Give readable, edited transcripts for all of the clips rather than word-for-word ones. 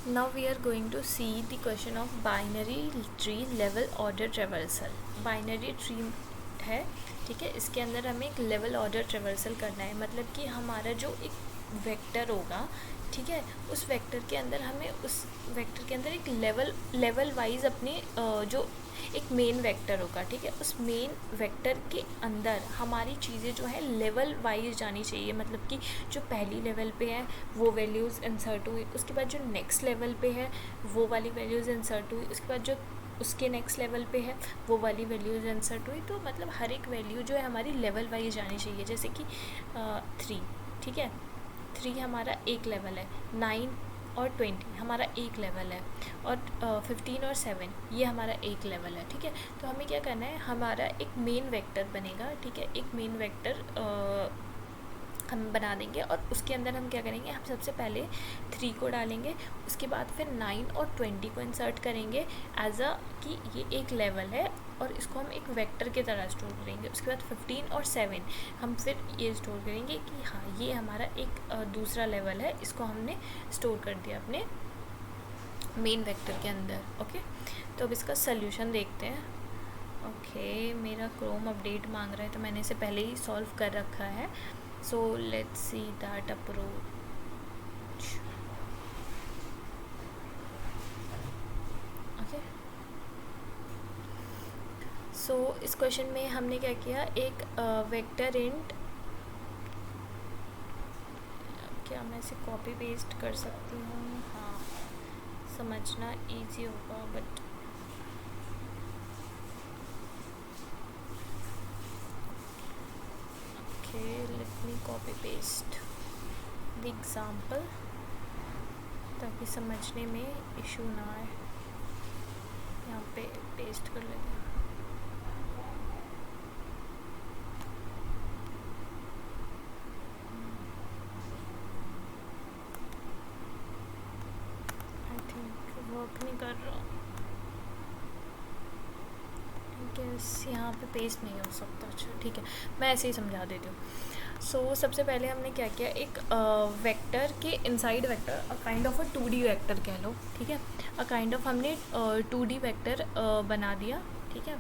Now we are going to see the question of binary tree level order traversal. Binary tree है, ठीक है। इसके अंदर हमें एक लेवल ऑर्डर ट्रेवर्सल करना है, मतलब कि हमारा जो एक वेक्टर होगा, ठीक है, उस वेक्टर के अंदर हमें उस वेक्टर के अंदर एक लेवल वाइज अपनी जो एक मेन वेक्टर होगा, ठीक है, उस मेन वेक्टर के अंदर हमारी चीज़ें जो है लेवल वाइज जानी चाहिए। मतलब कि जो पहली लेवल पे है वो वैल्यूज़ इंसर्ट हुई, उसके बाद जो नेक्स्ट लेवल पे है वो वाली वैल्यूज़ इंसर्ट हुई, उसके बाद जो उसके नेक्स्ट लेवल पे है वो वाली वैल्यूज़ इंसर्ट हुई। तो मतलब हर एक वैल्यू जो है हमारी लेवल वाइज जानी चाहिए। जैसे कि 3, ठीक है, 3 हमारा एक लेवल है, 9 और 20 हमारा एक लेवल है, और 15 और 7 ये हमारा एक लेवल है, ठीक है। तो हमें क्या करना है, हमारा एक मेन वेक्टर बनेगा, ठीक है, एक मेन वेक्टर हम बना देंगे, और उसके अंदर हम क्या करेंगे, हम सबसे पहले 3 को डालेंगे, उसके बाद फिर 9 और 20 को इंसर्ट करेंगे एज अ कि ये एक लेवल है, और इसको हम एक वेक्टर की तरह स्टोर करेंगे। उसके बाद 15 और 7 हम फिर ये स्टोर करेंगे कि हाँ ये हमारा एक दूसरा लेवल है, इसको हमने स्टोर कर दिया अपने मेन वेक्टर के अंदर। ओके, तो अब इसका सोल्यूशन देखते हैं। ओके, मेरा क्रोम अपडेट मांग रहा है, तो मैंने इसे पहले ही सॉल्व कर रखा है। So let's see that approach. Okay. So इस क्वेश्चन में हमने क्या किया, एक वेक्टर इंट, क्या मैं इसे कॉपी पेस्ट कर सकती हूँ? हाँ, समझना इजी होगा, but okay, let me copy paste the example ताकि समझने में इशू ना आए। यहाँ पे पेस्ट कर लेते हैं। आई थिंक वर्क नहीं कर रहा, यहाँ पे पेस्ट नहीं हो सकता। अच्छा ठीक है, मैं ऐसे ही समझा देती हूँ। सो सबसे पहले हमने क्या किया, एक वेक्टर के inside vector, a kind of a 2D vector कह लो, ठीक है, अ काइंड ऑफ हमने 2D वेक्टर बना दिया, ठीक है।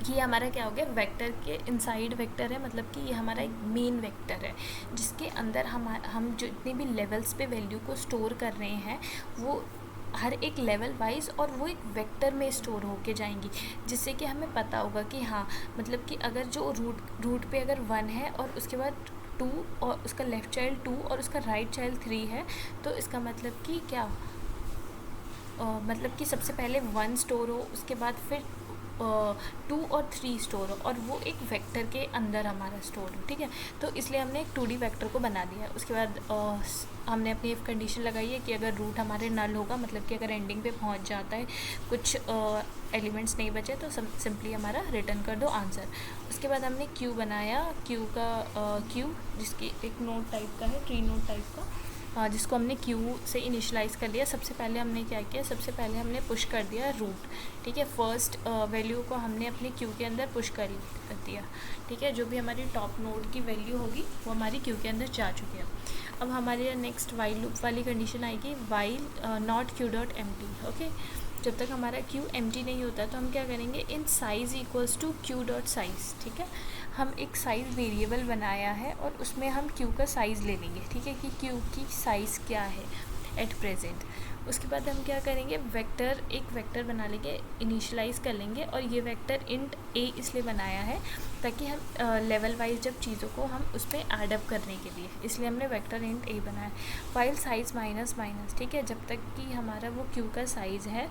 ये हमारा क्या हो गया, वेक्टर के इनसाइड वेक्टर है, मतलब कि ये हमारा एक मेन वेक्टर है, जिसके अंदर हम जितने भी लेवल्स पे वैल्यू को स्टोर कर रहे हैं वो हर एक लेवल वाइज, और वो एक वेक्टर में स्टोर होके जाएंगी, जिससे कि हमें पता होगा कि हाँ, मतलब कि अगर जो रूट पे अगर 1 है और उसके बाद 2 और उसका लेफ़्ट चाइल्ड 2 और उसका राइट चाइल्ड 3 है, तो इसका मतलब कि क्या, मतलब कि सबसे पहले 1 स्टोर हो, उसके बाद फिर 2 और 3 स्टोर हो, और वो एक वेक्टर के अंदर हमारा स्टोर हो, ठीक है। तो इसलिए हमने एक 2D वेक्टर को बना दिया। उसके बाद हमने अपनी इफ कंडीशन लगाई है कि अगर रूट हमारे नल होगा, मतलब कि अगर एंडिंग पे पहुंच जाता है, कुछ एलिमेंट्स नहीं बचे, तो सिंपली हमारा रिटर्न कर दो आंसर। उसके बाद हमने क्यू बनाया, क्यू जिसकी एक नोड टाइप का है, ट्री नोड टाइप का, जिसको हमने क्यू से इनिशलाइज़ कर लिया। सबसे पहले हमने क्या किया, सबसे पहले हमने पुश कर दिया रूट, ठीक है, फर्स्ट वैल्यू को हमने अपने क्यू के अंदर पुश कर दिया, ठीक है। जो भी हमारी टॉप नोड की वैल्यू होगी वो हमारी क्यू के अंदर जा चुकी है। अब हमारे नेक्स्ट वाइल लूप वाली कंडीशन आएगी, while not Q dot empty. Okay, जब तक हमारा क्यू एम्प्टी नहीं होता तो हम क्या करेंगे, इन size equals to q dot size, ठीक है। हम एक साइज़ वेरिएबल बनाया है और उसमें हम क्यू का साइज़ ले लेंगे, ठीक है, कि क्यू की साइज़ क्या है एट प्रेजेंट। उसके बाद हम क्या करेंगे, एक वेक्टर बना लेंगे, इनिशियलाइज़ कर लेंगे, और ये वेक्टर इंट ए इसलिए बनाया है ताकि हम लेवल वाइज जब चीज़ों को हम उस पर एडअप करने के लिए, इसलिए हमने वेक्टर इंट ए बनाया। वाइल साइज़ माइनस माइनस, ठीक है, जब तक कि हमारा वो क्यू का साइज़ है,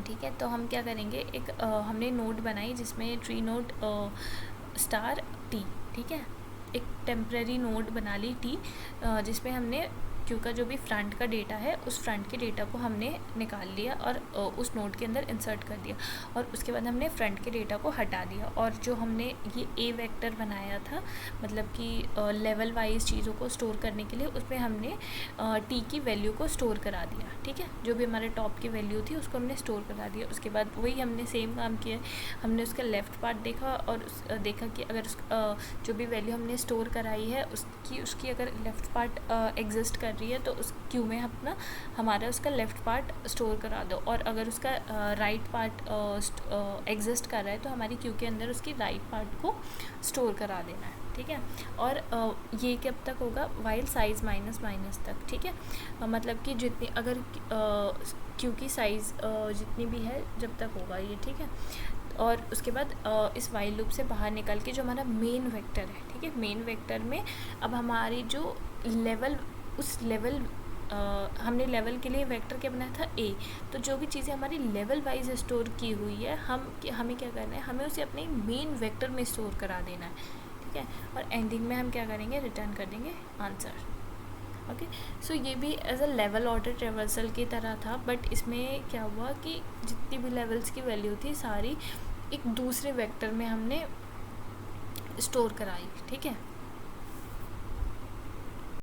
ठीक है। तो हम क्या करेंगे, एक हमने नोड बनाई जिसमें ट्री नोड स्टार टी, ठीक है, एक टेम्प्रेरी नोड बना ली टी, जिसमें हमने क्यू का जो भी फ्रंट का डेटा है उस फ्रंट के डेटा को हमने निकाल लिया और उस नोड के अंदर इंसर्ट कर दिया, और उसके बाद हमने फ्रंट के डेटा को हटा दिया, और जो हमने ये ए वेक्टर बनाया था, मतलब कि लेवल वाइज चीज़ों को स्टोर करने के लिए, उसमें हमने टी की वैल्यू को स्टोर करा दिया, ठीक है। जो भी हमारे टॉप की वैल्यू थी उसको हमने स्टोर करा दिया। उसके बाद वही हमने सेम काम किया, हमने उसका लेफ़्ट पार्ट देखा और देखा कि अगर जो भी वैल्यू हमने स्टोर कराई है उसकी अगर लेफ़्ट पार्ट एग्जिस्ट कर रही है तो उस क्यू में अपना हमारा उसका लेफ़्ट पार्ट स्टोर करा दो, और अगर उसका राइट पार्ट एग्जिस्ट कर रहा है तो हमारी क्यू के अंदर उसकी राइट पार्ट को स्टोर करा देना है, ठीक है। और ये कब तक होगा, वाइल साइज़ माइनस माइनस तक, ठीक है। मतलब कि जितनी अगर क्यू की साइज़ जितनी भी है जब तक होगा ये, ठीक है। और उसके बाद इस वाइल लूप से बाहर निकल के जो हमारा मेन वेक्टर है, ठीक है, मेन वेक्टर में अब हमारी जो लेवल, उस लेवल हमने लेवल के लिए वेक्टर क्या बनाया था ए, तो जो भी चीज़ें हमारी लेवल वाइज स्टोर की हुई है हमें क्या करना है, हमें उसे अपने मेन वेक्टर में स्टोर करा देना है, ठीक है। और एंडिंग में हम क्या करेंगे, रिटर्न कर देंगे आंसर। ओके, सो ये भी as a level order traversal की तरह था, बट इसमें क्या हुआ कि जितनी भी लेवल्स की वैल्यू थी सारी एक दूसरे वेक्टर में हमने स्टोर कराई, ठीक है।